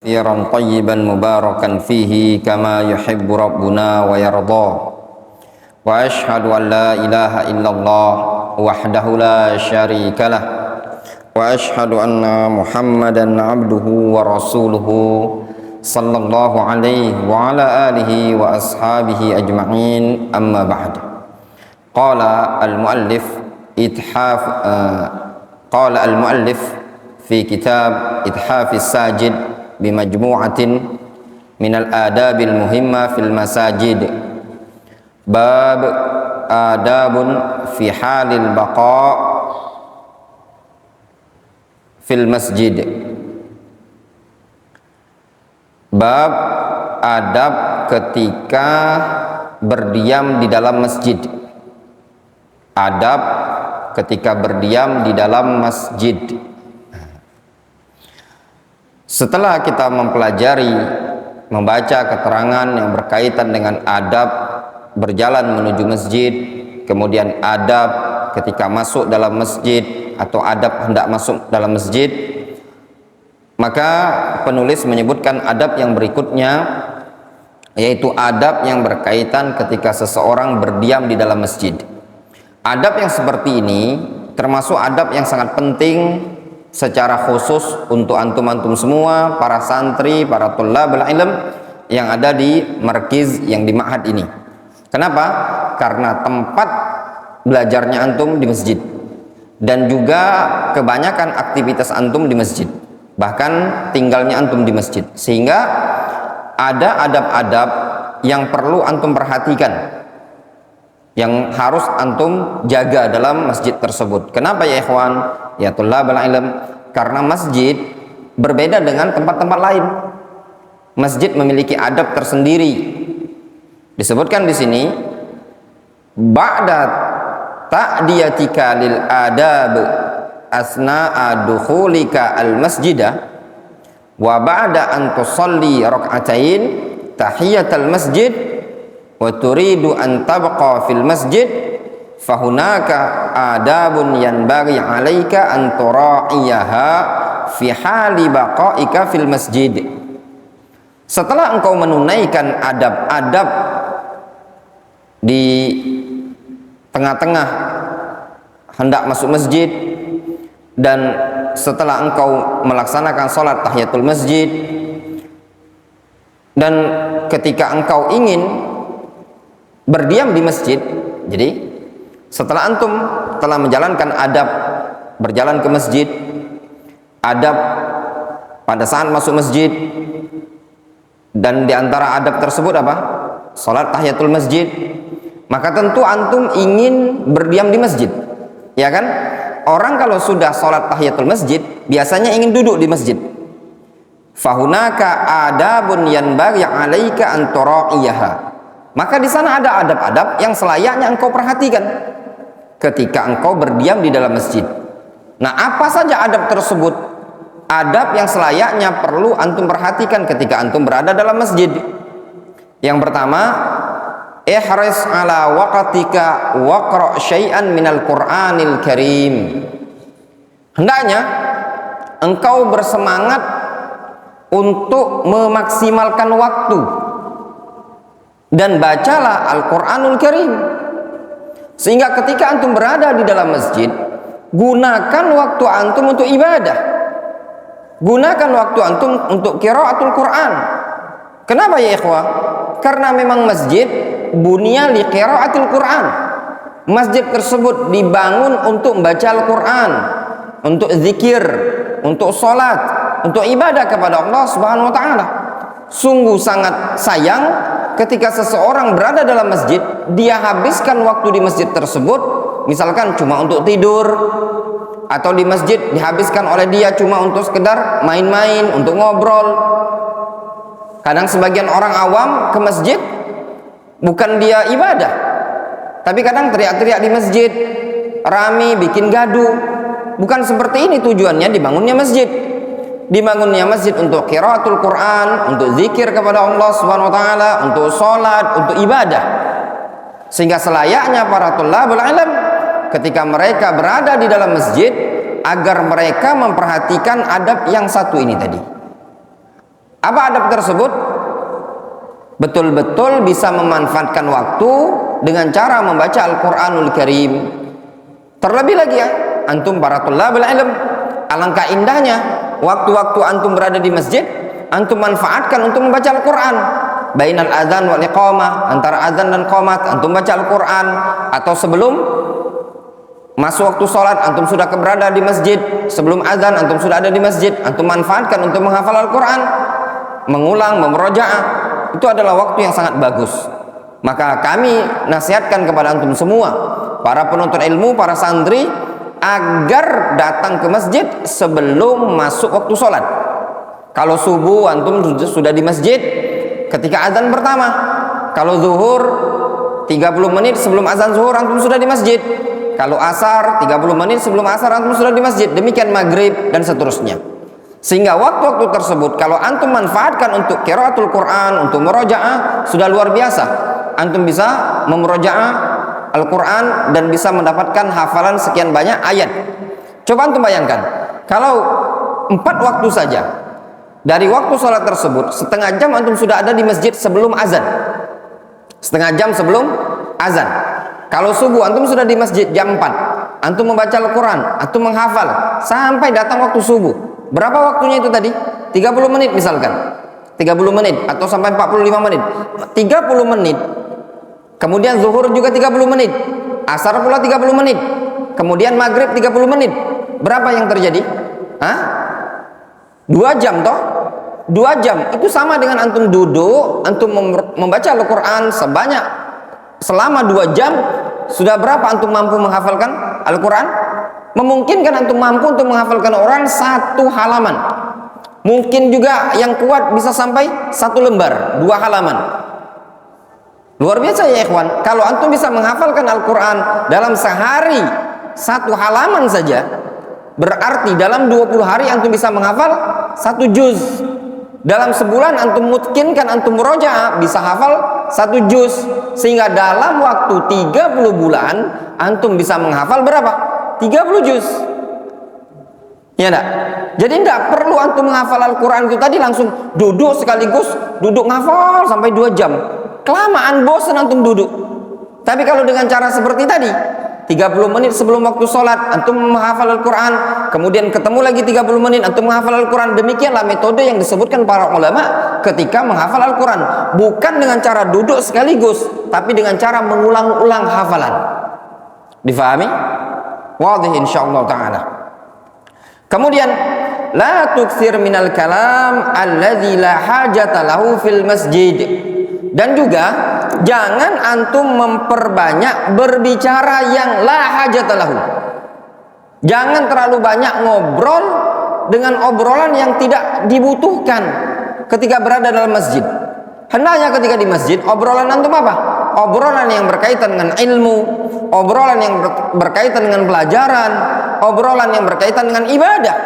كثيرا طيبا مباركا فيه كما يحب ربنا ويرضى وأشهد أن لا إله إلا الله وحده لا شريك له وأشهد أن محمدا عبده ورسوله صلى الله عليه وعلى آله وأصحابه أجمعين أما بعد. قال المؤلف في كتاب إتحاف الساجد بمجموعة من الآداب المهمة في المساجد باب آداب في حال البقاء في المسجد. Bab adab ketika berdiam di dalam masjid. Adab ketika berdiam di dalam masjid. Setelah kita mempelajari, membaca keterangan yang berkaitan dengan adab berjalan menuju masjid, kemudian adab ketika masuk dalam masjid atau adab hendak masuk dalam masjid, maka penulis menyebutkan adab yang berikutnya, yaitu adab yang berkaitan ketika seseorang berdiam di dalam masjid. Adab yang seperti ini termasuk adab yang sangat penting secara khusus untuk antum-antum semua, para santri, para thullabul ilm yang ada di markiz, yang di ma'had ini. Kenapa? Karena tempat belajarnya antum di masjid, dan juga kebanyakan aktivitas antum di masjid, bahkan tinggalnya antum di masjid, sehingga ada adab-adab yang perlu antum perhatikan, yang harus antum jaga dalam masjid tersebut. Kenapa ya ikhwan, ya thullabul ilm? Karena masjid berbeda dengan tempat-tempat lain. Masjid memiliki adab tersendiri. Disebutkan di sini, ba'da ta'diyatika lil adab asna'a dukhulika al masjidah wa ba'da an tusalli rak'atain tahiyatal masjid wa turidu an tabqa fil masjid fahunaka adabun yanbaghi 'alaika an tura'iyaha fi hali baqa'ika fil masjid. Setelah engkau menunaikan adab-adab di tengah-tengah hendak masuk masjid, dan setelah engkau melaksanakan sholat tahiyatul masjid, dan ketika engkau ingin berdiam di masjid, jadi setelah antum telah menjalankan adab berjalan ke masjid, adab pada saat masuk masjid, dan diantara adab tersebut apa? Sholat tahiyatul masjid, maka tentu antum ingin berdiam di masjid, ya kan? Orang kalau sudah sholat tahiyatul masjid biasanya ingin duduk di masjid. Fahunaka adabun yanbaghi 'alaika an tura'iyaha. Maka di sana ada adab-adab yang selayaknya engkau perhatikan ketika engkau berdiam di dalam masjid. Nah, apa saja adab tersebut? Adab yang selayaknya perlu antum perhatikan ketika antum berada dalam masjid. Yang pertama, ihris ala waqtika waqra syai'an minal Qur'anil Karim. Hendaknya engkau bersemangat untuk memaksimalkan waktu dan bacalah Al-Qur'anul Karim, sehingga ketika antum berada di dalam masjid, gunakan waktu antum untuk ibadah, gunakan waktu antum untuk qiraatul Qur'an. Kenapa ya ikhwah? Karena memang masjid bunya li qiraatil Qur'an. Masjid tersebut dibangun untuk membaca Al-Qur'an, untuk zikir, untuk sholat, untuk ibadah kepada Allah Subhanahu wa ta'ala. Sungguh sangat sayang ketika seseorang berada dalam masjid, dia habiskan waktu di masjid tersebut misalkan cuma untuk tidur, atau di masjid dihabiskan oleh dia cuma untuk sekedar main-main, untuk ngobrol. Kadang sebagian orang awam ke masjid bukan dia ibadah, tapi kadang teriak-teriak di masjid, rame, bikin gaduh. Bukan seperti ini tujuannya dibangunnya masjid. Dibangunnya masjid untuk qiraatul Quran, untuk zikir kepada Allah Subhanahu wa taala, untuk sholat, untuk ibadah. Sehingga selayaknya para thullabul ilm ketika mereka berada di dalam masjid, agar mereka memperhatikan adab yang satu ini tadi. Apa adab tersebut? Betul-betul bisa memanfaatkan waktu dengan cara membaca Al-Quranul Karim. Terlebih lagi ya, antum para thalabul ilm, alangkah indahnya waktu-waktu antum berada di masjid, antum manfaatkan untuk membaca Al-Quran. Bainal adzan wal iqamah, antara adzan dan qomat antum baca Al-Quran. Atau sebelum masuk waktu sholat, antum sudah berada di masjid. Sebelum adzan antum sudah ada di masjid, antum manfaatkan untuk menghafal Al-Quran, mengulang, memurojaah. Itu adalah waktu yang sangat bagus. Maka kami nasihatkan kepada antum semua, para penuntut ilmu, para santri, agar datang ke masjid sebelum masuk waktu sholat. Kalau subuh antum sudah di masjid ketika azan pertama. Kalau zuhur 30 menit sebelum azan zuhur antum sudah di masjid. Kalau asar 30 menit sebelum asar antum sudah di masjid. Demikian maghrib dan seterusnya. Sehingga waktu-waktu tersebut kalau antum manfaatkan untuk qiraatul Quran, untuk murojaah, sudah luar biasa. Antum bisa memurojaah Al-Quran dan bisa mendapatkan hafalan sekian banyak ayat. Coba antum bayangkan, kalau 4 waktu saja dari waktu sholat tersebut, setengah jam antum sudah ada di masjid sebelum azan. Setengah jam sebelum azan. Kalau subuh antum sudah di masjid jam 4, antum membaca Al-Quran, antum menghafal sampai datang waktu subuh. Berapa waktunya itu tadi? 30 menit misalkan. 30 menit atau sampai 45 menit. 30 menit. Kemudian zuhur juga 30 menit. Asar pula 30 menit. Kemudian maghrib 30 menit. Berapa yang terjadi? 2 jam toh? 2 jam. Itu sama dengan antum duduk, antum membaca Al-Quran selama 2 jam. Sudah berapa antum mampu menghafalkan Al-Quran? Memungkinkan antum mampu untuk menghafalkan orang 1 halaman. Mungkin juga yang kuat bisa sampai 1 lembar, 2 halaman. Luar biasa ya ikhwan. Kalau antum bisa menghafalkan Al-Quran dalam sehari 1 halaman saja, berarti dalam 20 hari antum bisa menghafal 1 juz. Dalam sebulan antum mungkinkan antum murojaah bisa hafal 1 juz. Sehingga dalam waktu 30 bulan antum bisa menghafal berapa? 30 juz. Ya enggak? Jadi enggak perlu antum menghafal Al-Quran itu tadi langsung duduk sekaligus, duduk ngafal sampai 2 jam. Kelamaan, bosan antum duduk. Tapi kalau dengan cara seperti tadi, 30 menit sebelum waktu sholat antum menghafal Al-Quran, kemudian ketemu lagi 30 menit antum menghafal Al-Quran. Demikianlah metode yang disebutkan para ulama ketika menghafal Al-Quran. Bukan dengan cara duduk sekaligus, tapi dengan cara mengulang-ulang hafalan. Difahami? Wadih insyaallah ta'ala. Kemudian la tukthir minal kalam alladzi la hajata lahu fil masjid. Dan juga jangan antum memperbanyak berbicara yang la hajata lahu. Jangan terlalu banyak ngobrol dengan obrolan yang tidak dibutuhkan ketika berada dalam masjid. Hendaknya ketika di masjid obrolan antum apa? Obrolan yang berkaitan dengan ilmu, obrolan yang berkaitan dengan pelajaran, obrolan yang berkaitan dengan ibadah.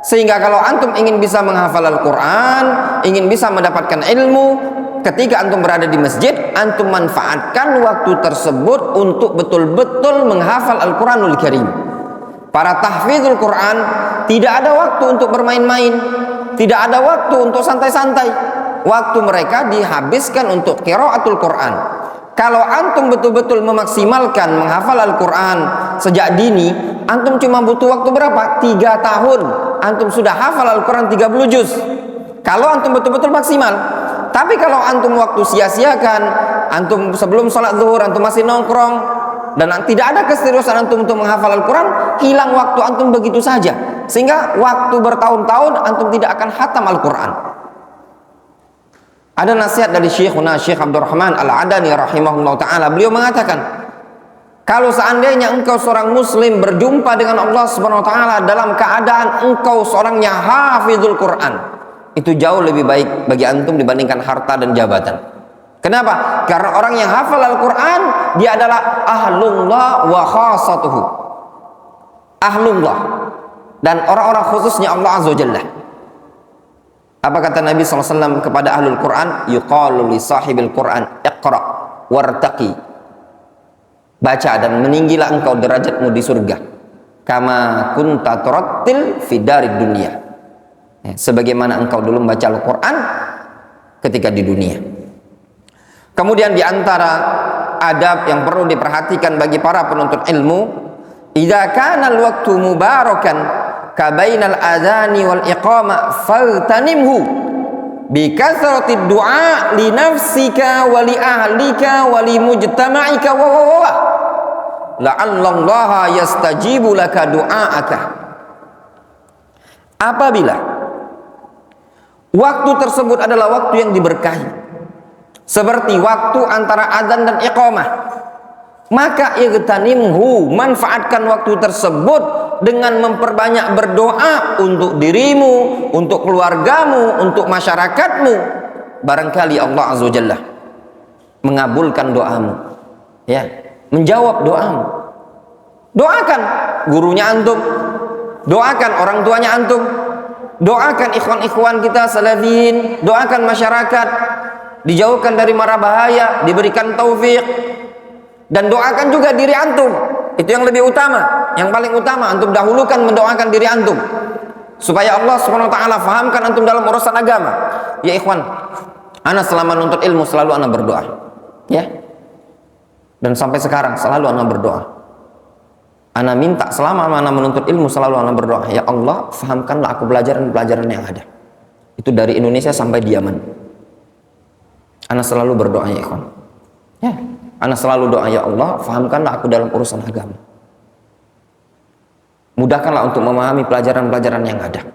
Sehingga kalau antum ingin bisa menghafal Al-Quran, ingin bisa mendapatkan ilmu, ketika antum berada di masjid, antum manfaatkan waktu tersebut untuk betul-betul menghafal Al-Quranul Karim. Para tahfizul Quran tidak ada waktu untuk bermain-main, tidak ada waktu untuk santai-santai. Waktu mereka dihabiskan untuk qiraatul Quran. Kalau antum betul-betul memaksimalkan menghafal Al-Quran sejak dini, antum cuma butuh waktu berapa? 3 tahun antum sudah hafal Al-Quran 30 juz. Kalau antum betul-betul maksimal. Tapi kalau antum waktu sia-siakan, antum sebelum sholat zuhur antum masih nongkrong dan tidak ada keseriusan antum untuk menghafal Al-Quran, hilang waktu antum begitu saja. Sehingga waktu bertahun-tahun antum tidak akan khatam Al-Quran. Ada nasihat dari Syekhuna Syekh Abdurrahman Al-Adani rahimahullah ta'ala. Beliau mengatakan, kalau seandainya engkau seorang muslim berjumpa dengan Allah subhanahu wa ta'ala dalam keadaan engkau seorangnya hafizul Quran, itu jauh lebih baik bagi antum dibandingkan harta dan jabatan. Kenapa? Karena orang yang hafal Al-Quran, dia adalah ahlullah wa khasatuhu. Ahlullah dan orang-orang khususnya Allah azza wa jalla. Apa kata Nabi SAW kepada ahlul Quran? Yuqalu li sahibil Quran iqra wartaqi. Baca dan meninggilah engkau derajatmu di surga. Kama kunta turattil fi darid dunya. Ya, sebagaimana engkau dulu membaca Al-Quran ketika di dunia. Kemudian di antara adab yang perlu diperhatikan bagi para penuntut ilmu, idza kana al-waqtu mubarakan ka bainal adzani wal iqamah faltanimhu bi kathrati du'a li nafsika wa li ahlika wa li mujtama'ika wa la'allallaha yastajibu laka du'aaka. Apabila waktu tersebut adalah waktu yang diberkahi, seperti waktu antara adzan dan iqamah, maka igtanimhu, manfaatkan waktu tersebut dengan memperbanyak berdoa untuk dirimu, untuk keluargamu, untuk masyarakatmu. Barangkali Allah Azza wa Jalla mengabulkan doamu, ya, menjawab doamu. Doakan gurunya antum, doakan orang tuanya antum, doakan ikhwan-ikhwan kita salafiyin, doakan masyarakat dijauhkan dari mara bahaya, diberikan taufik, dan doakan juga diri antum. Itu yang lebih utama, yang paling utama. Antum dahulukan mendoakan diri antum supaya Allah Subhanahu wa taala fahamkan antum dalam urusan agama. Ya ikhwan, ana selama nuntut ilmu selalu ana berdoa, ya, dan sampai sekarang selalu ana berdoa. Ana minta selama ana menuntut ilmu selalu ana berdoa, ya Allah fahamkanlah aku pelajaran-pelajaran yang ada. Itu dari Indonesia sampai di Yaman. Ana selalu berdoa, ya ikhwan, ya, ana selalu doa, ya Allah fahamkanlah aku dalam urusan agama, mudahkanlah untuk memahami pelajaran-pelajaran yang ada.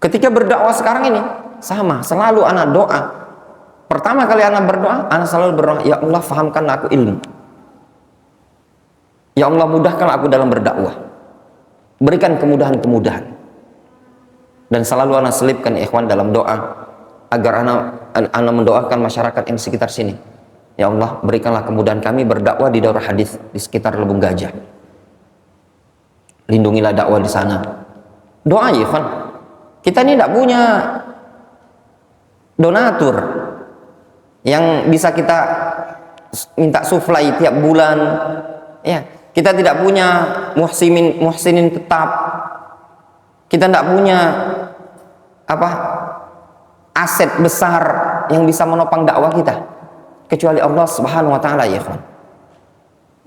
Ketika berdakwah sekarang ini sama, selalu ana doa. Pertama kali ana berdoa, ana selalu berdoa, ya Allah fahamkanlah aku ilmu, ya Allah mudahkanlah aku dalam berdakwah, berikan kemudahan-kemudahan. Dan selalu ana selipkan, ya ikhwan, dalam doa agar ana mendoakan masyarakat yang sekitar sini. Ya Allah, berikanlah kemudahan kami berdakwah di daurah hadis di sekitar Lubung Gajah. Lindungilah dakwah di sana. Doa, ya ikhwan. Kita ini tidak punya donatur yang bisa kita minta suflai tiap bulan. Ya, kita tidak punya muhsinin tetap. Kita tidak punya aset besar yang bisa menopang dakwah kita kecuali Allah Subhanahu wa taala, ya ikhwan.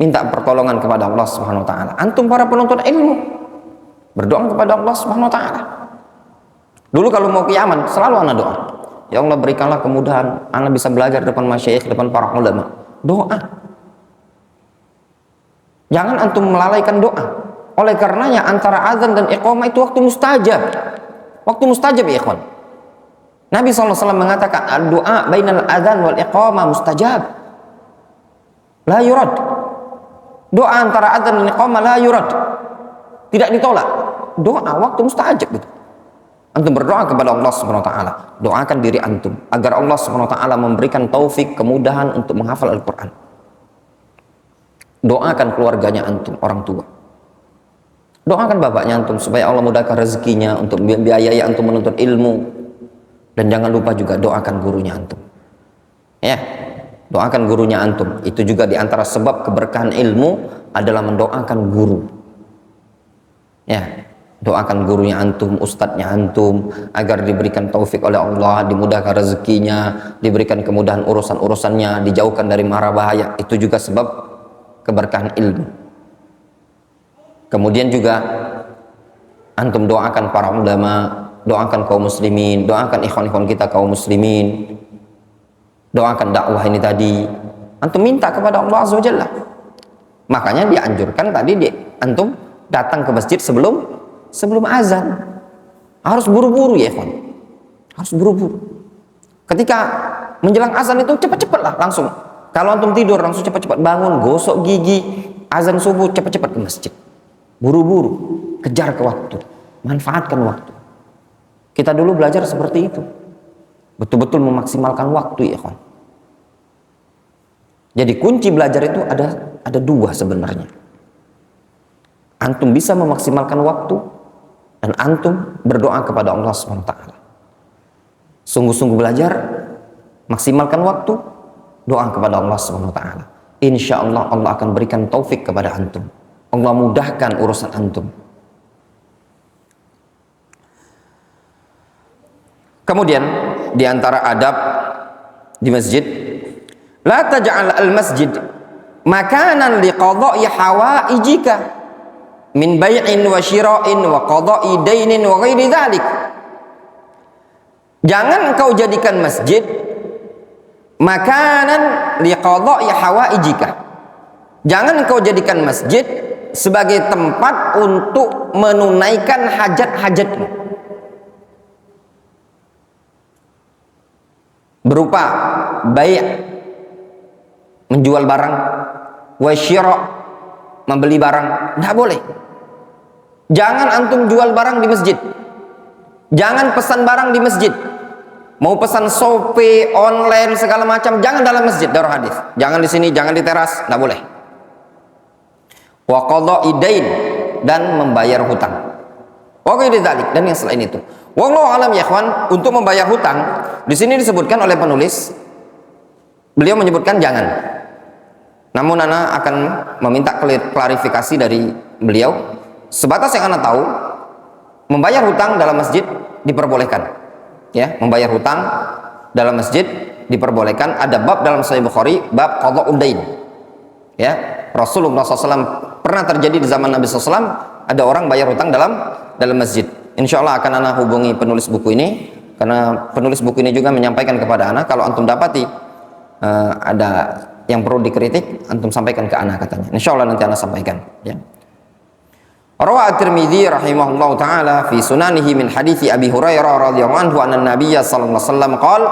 Minta pertolongan kepada Allah Subhanahu wa taala. Antum para penuntut ilmu berdoa kepada Allah Subhanahu wa taala. Dulu kalau mau ke Yaman selalu ana doa, ya Allah berikanlah kemudahan ana bisa belajar depan masyayikh, depan para ulama. Doa. Jangan antum melalaikan doa. Oleh karenanya antara azan dan iqamah itu waktu mustajab. Waktu mustajab, ya ikhwan. Nabi SAW mengatakan doa bainal adzan wal iqamah mustajab, la yurad. Doa antara adzan dan iqamah la yurad, tidak ditolak. Doa waktu mustajab itu. Antum berdoa kepada Allah Subhanahu wa taala, doakan diri antum agar Allah Subhanahu wa taala memberikan taufik, kemudahan untuk menghafal Al-Qur'an. Doakan keluarganya antum, orang tua. Doakan bapaknya antum supaya Allah mudahkan rezekinya untuk biayai antum menuntut ilmu. Dan jangan lupa juga doakan gurunya antum. Ya, doakan gurunya antum. Itu juga diantara sebab keberkahan ilmu adalah mendoakan guru. Ya, doakan gurunya antum, ustadznya antum, agar diberikan taufik oleh Allah, dimudahkan rezekinya, diberikan kemudahan urusan-urusannya, dijauhkan dari mara bahaya. Itu juga sebab keberkahan ilmu. Kemudian juga antum doakan para ulama, doakan kaum muslimin, doakan ikhwan-ikhwan kita kaum muslimin, doakan dakwah ini tadi. Antum minta kepada Allah Azza wa Jalla. Makanya dianjurkan tadi antum datang ke masjid sebelum azan. Harus buru-buru, ya ikhwan. Harus buru-buru. Ketika menjelang azan itu cepat-cepatlah langsung. Kalau antum tidur langsung cepat-cepat bangun, gosok gigi, azan subuh cepat-cepat ke masjid. Buru-buru, kejar ke waktu, manfaatkan waktu. Kita dulu belajar seperti itu, betul-betul memaksimalkan waktu, ya ikhwan. Jadi kunci belajar itu ada dua sebenarnya. Antum bisa memaksimalkan waktu dan antum berdoa kepada Allah SWT. Sungguh-sungguh belajar, maksimalkan waktu, doa kepada Allah SWT. Insya Allah Allah akan berikan taufik kepada antum. Allah mudahkan urusan antum. Kemudian di antara adab di masjid, la taj'al al-masjid makanan liqada'i hawaijika min bai'in wa syira'in wa qada'i dainin wa ghairi dzalik. Jangan engkau jadikan masjid makanan liqada'i hawaijika. Jangan engkau jadikan masjid sebagai tempat untuk menunaikan hajat-hajatmu, berupa bai', menjual barang, wa syira', membeli barang. Tidak boleh. Jangan antum jual barang di masjid, jangan pesan barang di masjid. Mau pesan Shopee, online, segala macam, jangan dalam masjid. Darul hadis. Jangan di sini, jangan di teras, tidak boleh. Wa qada'i dain, dan membayar hutang. Wa ghairi dzalik, dan yang selain itu. Wallahu alam ya ikhwan, untuk membayar hutang di sini disebutkan oleh penulis, beliau menyebutkan jangan. Namun ana akan meminta klarifikasi dari beliau. Sebatas yang ana tahu, membayar hutang dalam masjid diperbolehkan. Ya, membayar hutang dalam masjid diperbolehkan. Ada bab dalam Sahih Bukhari, bab qada'ud dain. Ya, Rasulullah SAW pernah terjadi di zaman Nabi SAW, ada orang bayar hutang dalam masjid. Insya Allah akan ana hubungi penulis buku ini, karena penulis buku ini juga menyampaikan kepada ana, kalau antum dapati ada yang perlu dikritik, antum sampaikan ke ana katanya. Insya Allah nanti ana sampaikan. Ya. Rawa At-Tirmidzi rahimahullahu taala fi sunanihi min hadithi Abi Hurairah radhiyallahu anhu anna Nabiy sallallahu alaihi wasallam qala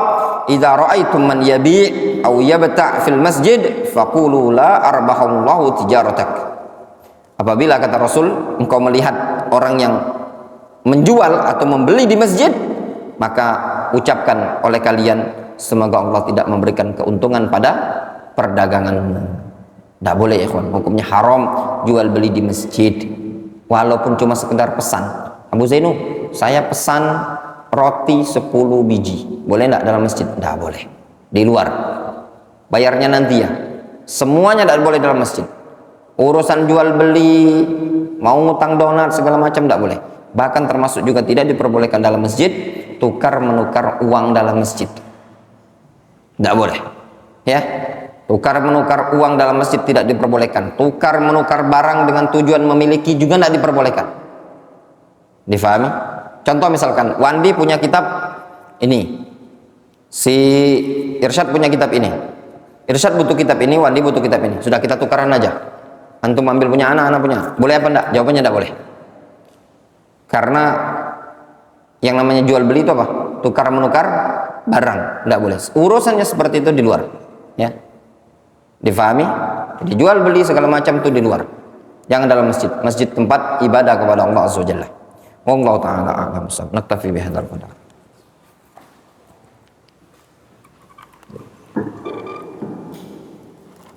idza ra'aitum man yabi' aw yabta' fil masjid faqulu la arbahallahu tijaratak. Apabila kata Rasul, engkau melihat orang yang menjual atau membeli di masjid, maka ucapkan oleh kalian, semoga Allah tidak memberikan keuntungan pada perdaganganmu. Tidak boleh ya ikhwan, hukumnya haram jual beli di masjid. Walaupun cuma sekedar pesan, Abu Zainu, saya pesan roti 10 biji, boleh enggak dalam masjid? Enggak boleh, di luar, bayarnya nanti ya. Semuanya tidak boleh dalam masjid. Urusan jual beli, mau ngutang donat segala macam enggak boleh. Bahkan termasuk juga tidak diperbolehkan dalam masjid tukar menukar uang dalam masjid, enggak boleh ya. Tukar menukar uang dalam masjid tidak diperbolehkan. Tukar menukar barang dengan tujuan memiliki juga tidak diperbolehkan. Difahami? Contoh misalkan Wandi punya kitab ini, si Irsyad punya kitab ini. Irsyad butuh kitab ini, Wandi butuh kitab ini. Sudah kita tukaran aja. Antum ambil punya anak punya. Boleh apa enggak? Jawabannya enggak boleh. Karena yang namanya jual beli itu apa? Tukar menukar barang, enggak boleh. Urusannya seperti itu di luar. Ya. Difahami? Jadi jual beli segala macam itu di luar. Jangan dalam masjid. Masjid tempat ibadah kepada Allah Azza wa Jalla. Wallahu ta'ala a'lam. Naktafi bihadzal qadar.